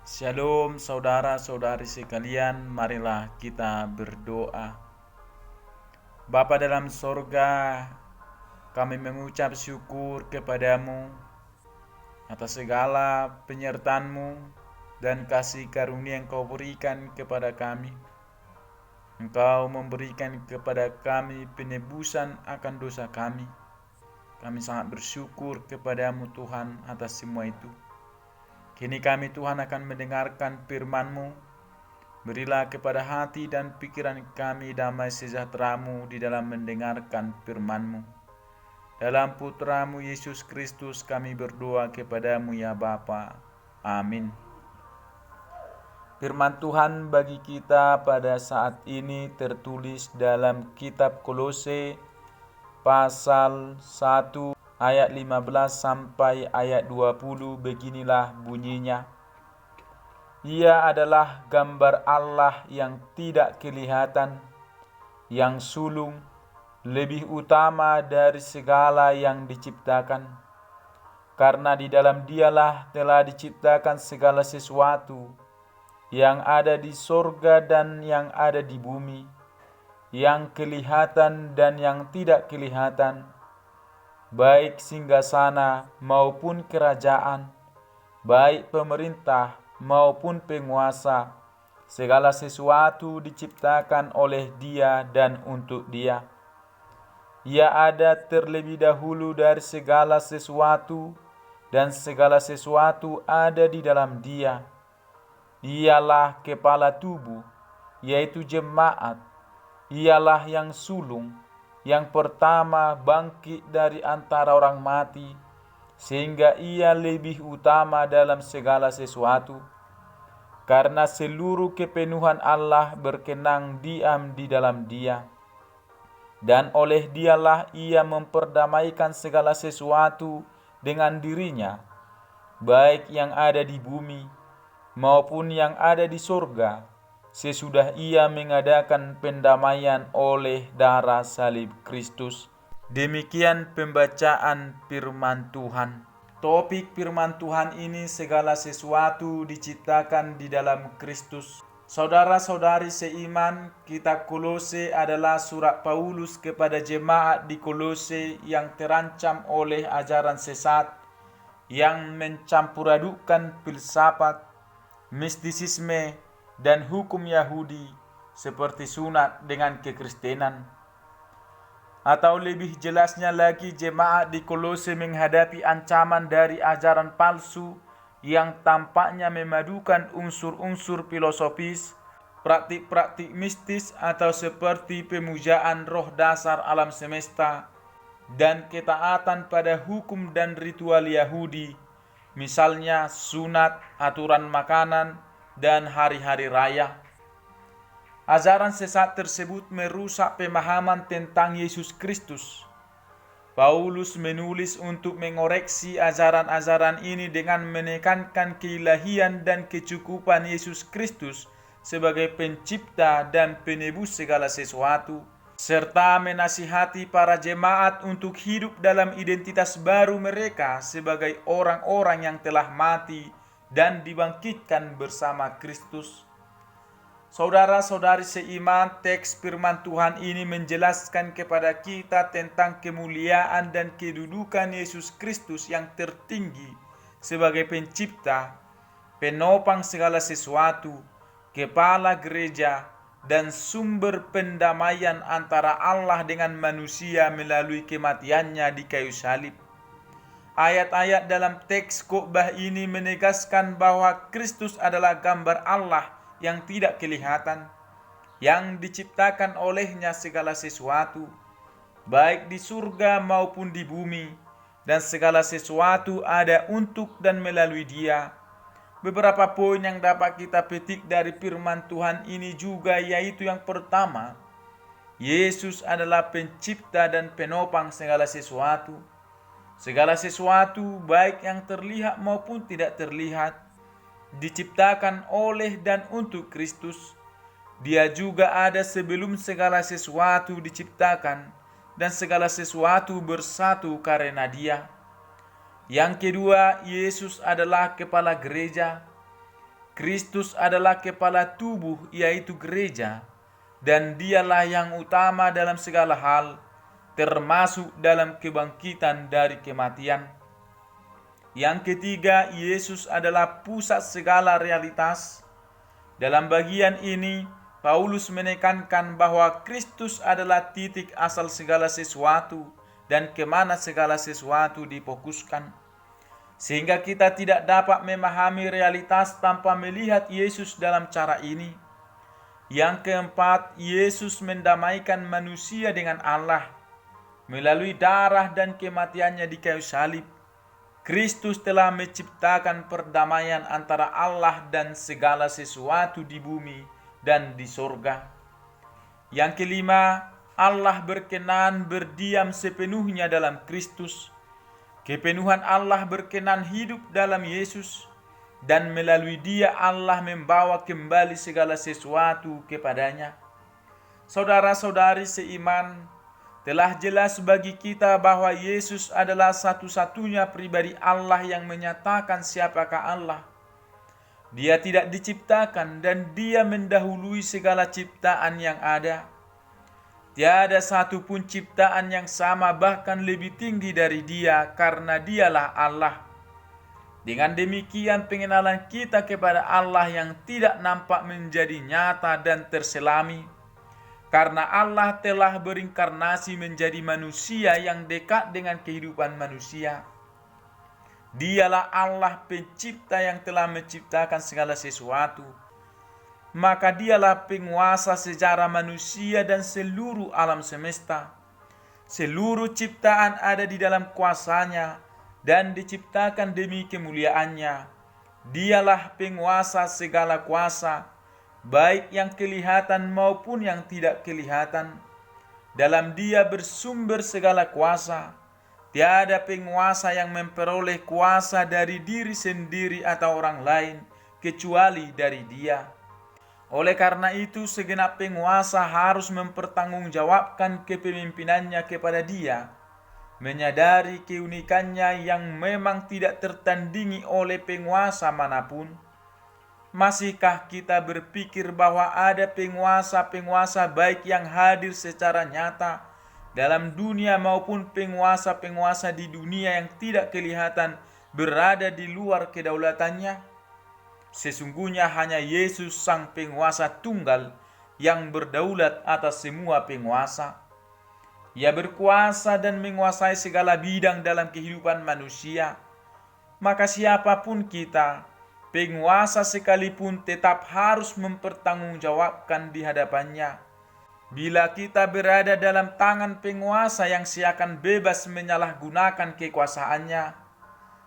Shalom saudara-saudari sekalian, marilah kita berdoa. Bapa dalam sorga, kami mengucap syukur kepadamu atas segala penyertaan-Mu dan kasih karunia yang Kau berikan kepada kami. Engkau memberikan kepada kami penebusan akan dosa kami. Kami sangat bersyukur kepadamu Tuhan atas semua itu. Kini kami Tuhan akan mendengarkan firman-Mu. Berilah kepada hati dan pikiran kami damai sejahtera-Mu di dalam mendengarkan firman-Mu. Dalam Putra-Mu Yesus Kristus kami berdoa kepadamu ya Bapa. Amin. Firman Tuhan bagi kita pada saat ini tertulis dalam kitab Kolose pasal 1 ayat 15 sampai ayat 20. Beginilah bunyinya. Ia adalah gambar Allah yang tidak kelihatan, yang sulung, lebih utama dari segala yang diciptakan. Karena di dalam Dialah telah diciptakan segala sesuatu, yang ada di sorga dan yang ada di bumi, yang kelihatan dan yang tidak kelihatan, baik singgasana maupun kerajaan, baik pemerintah maupun penguasa. Segala sesuatu diciptakan oleh Dia dan untuk Dia. Ia ada terlebih dahulu dari segala sesuatu, dan segala sesuatu ada di dalam Dia. Ialah kepala tubuh, yaitu jemaat. Ialah yang sulung, yang pertama bangkit dari antara orang mati, sehingga Ia lebih utama dalam segala sesuatu. Karena seluruh kepenuhan Allah berkenang diam di dalam Dia, dan oleh Dialah Ia memperdamaikan segala sesuatu dengan dirinya, baik yang ada di bumi maupun yang ada di surga, sesudah Ia mengadakan pendamaian oleh darah salib Kristus. Demikian pembacaan firman Tuhan. Topik firman Tuhan ini, segala sesuatu diciptakan di dalam Kristus. Saudara-saudari seiman, kitab Kolose adalah surat Paulus kepada jemaat di Kolose yang terancam oleh ajaran sesat yang mencampur-adukkan filsafat, mistisisme, dan hukum Yahudi seperti sunat dengan kekristenan. Atau lebih jelasnya lagi, jemaat di Kolose menghadapi ancaman dari ajaran palsu yang tampaknya memadukan unsur-unsur filosofis, praktik-praktik mistis atau seperti pemujaan roh dasar alam semesta, dan ketaatan pada hukum dan ritual Yahudi, misalnya sunat, aturan makanan, dan hari-hari raya. Ajaran sesat tersebut merusak pemahaman tentang Yesus Kristus. Paulus menulis untuk mengoreksi ajaran-ajaran ini dengan menekankan keilahian dan kecukupan Yesus Kristus sebagai pencipta dan penebus segala sesuatu, serta menasihati para jemaat untuk hidup dalam identitas baru mereka sebagai orang-orang yang telah mati dan dibangkitkan bersama Kristus. Saudara-saudari seiman, teks firman Tuhan ini menjelaskan kepada kita tentang kemuliaan dan kedudukan Yesus Kristus yang tertinggi sebagai pencipta, penopang segala sesuatu, kepala gereja, dan sumber pendamaian antara Allah dengan manusia melalui kematiannya di kayu salib. Ayat-ayat dalam teks khotbah ini menegaskan bahwa Kristus adalah gambar Allah yang tidak kelihatan, yang diciptakan olehnya segala sesuatu, baik di surga maupun di bumi, dan segala sesuatu ada untuk dan melalui Dia. Beberapa poin yang dapat kita petik dari firman Tuhan ini juga, yaitu yang pertama, Yesus adalah pencipta dan penopang segala sesuatu. Segala sesuatu, baik yang terlihat maupun tidak terlihat, diciptakan oleh dan untuk Kristus. Dia juga ada sebelum segala sesuatu diciptakan, dan segala sesuatu bersatu karena Dia. Yang kedua, Yesus adalah kepala gereja. Kristus adalah kepala tubuh, yaitu gereja, dan dialah yang utama dalam segala hal, termasuk dalam kebangkitan dari kematian. Yang ketiga, Yesus adalah pusat segala realitas. Dalam bagian ini, Paulus menekankan bahwa Kristus adalah titik asal segala sesuatu dan kemana segala sesuatu difokuskan. Sehingga kita tidak dapat memahami realitas tanpa melihat Yesus dalam cara ini. Yang keempat, Yesus mendamaikan manusia dengan Allah melalui darah dan kematiannya di kayu salib. Kristus telah menciptakan perdamaian antara Allah dan segala sesuatu di bumi dan di sorga. Yang kelima, Allah berkenan berdiam sepenuhnya dalam Kristus. Kepenuhan Allah berkenan hidup dalam Yesus, dan melalui Dia Allah membawa kembali segala sesuatu kepadanya. Saudara-saudari seiman, telah jelas bagi kita bahwa Yesus adalah satu-satunya pribadi Allah yang menyatakan siapakah Allah. Dia tidak diciptakan dan Dia mendahului segala ciptaan yang ada. Tiada satu pun ciptaan yang sama bahkan lebih tinggi dari Dia, karena Dialah Allah. Dengan demikian pengenalan kita kepada Allah yang tidak nampak menjadi nyata dan terselami. Karena Allah telah berinkarnasi menjadi manusia yang dekat dengan kehidupan manusia. Dialah Allah pencipta yang telah menciptakan segala sesuatu. Maka Dialah penguasa sejarah manusia dan seluruh alam semesta. Seluruh ciptaan ada di dalam kuasa-Nya dan diciptakan demi kemuliaan-Nya. Dialah penguasa segala kuasa, baik yang kelihatan maupun yang tidak kelihatan. Dalam Dia bersumber segala kuasa. Tiada penguasa yang memperoleh kuasa dari diri sendiri atau orang lain, kecuali dari Dia. Oleh karena itu, segenap penguasa harus mempertanggungjawabkan kepemimpinannya kepada Dia, menyadari keunikannya yang memang tidak tertandingi oleh penguasa manapun. Masihkah kita berpikir bahwa ada penguasa-penguasa baik yang hadir secara nyata dalam dunia maupun penguasa-penguasa di dunia yang tidak kelihatan berada di luar kedaulatannya? Sesungguhnya hanya Yesus sang penguasa tunggal yang berdaulat atas semua penguasa. Ia berkuasa dan menguasai segala bidang dalam kehidupan manusia. Maka siapapun kita, penguasa sekalipun, tetap harus mempertanggungjawabkan di hadapannya. Bila kita berada dalam tangan penguasa yang seakan bebas menyalahgunakan kekuasaannya,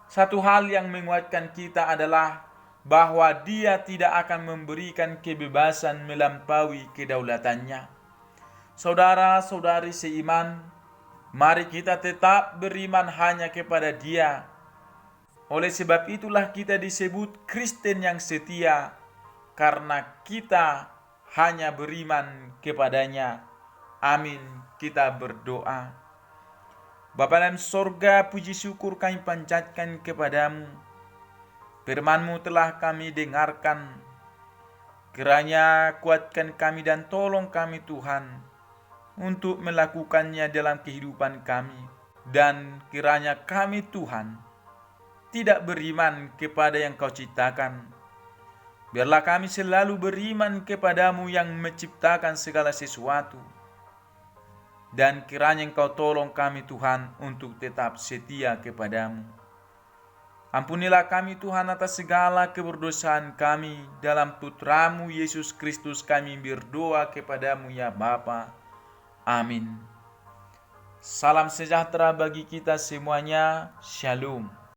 satu hal yang menguatkan kita adalah bahwa Dia tidak akan memberikan kebebasan melampaui kedaulatannya. Saudara-saudari seiman, mari kita tetap beriman hanya kepada Dia. Oleh sebab itulah kita disebut Kristen yang setia, karena kita hanya beriman kepadanya. Amin. Kita berdoa. Bapa dalam sorga, puji syukur kami panjatkan kepadamu. Firman-Mu telah kami dengarkan. Kiranya kuatkan kami dan tolong kami Tuhan untuk melakukannya dalam kehidupan kami. Dan kiranya kami Tuhan tidak beriman kepada yang Kau ciptakan. Biarlah kami selalu beriman kepadamu yang menciptakan segala sesuatu. Dan kiranya Engkau tolong kami Tuhan untuk tetap setia kepadamu. Ampunilah kami Tuhan atas segala keberdosaan kami. Dalam Putra-Mu Yesus Kristus kami berdoa kepadamu ya Bapa. Amin. Salam sejahtera bagi kita semuanya. Shalom.